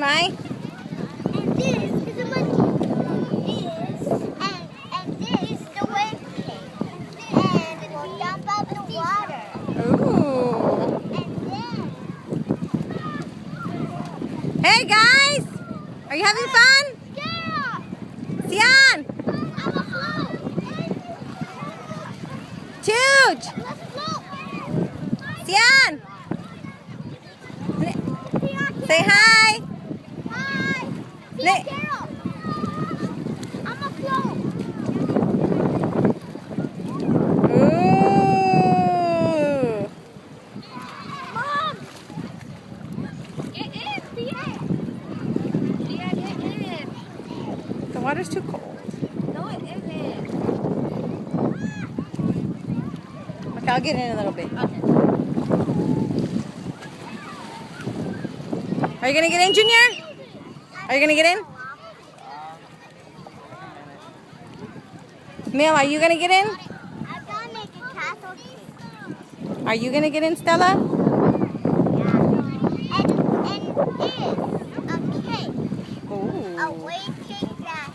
Mai? And this is a monkey. And this is the wave cake. And we'll jump out in the water. Ooh. And then... Hey guys! Are you having fun? Yeah! Sian! I'm a float. Chuch! Let's float. Sian! Say hi! Hi. See Ne- Carol. I'm a float. Ooh! Mom! Get in, Thea. Thea, get in. The water's too cold. No, it isn't. Okay, I'll get in a little bit. Okay. Are you gonna get in, Junior? Are you gonna get in? Mel, are you gonna get in? I'm gonna make a castle cake. Are you gonna get in, Stella? Yeah. And it's a cake. Ooh. A wave cake that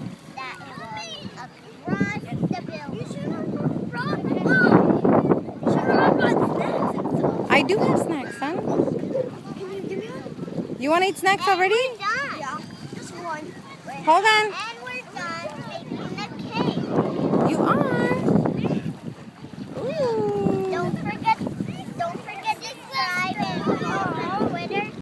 is across the building. You should have brought snacks. I do have snacks, son. Can you give me one? You wanna eat snacks already? We're done. Yeah. Just one. Hold on.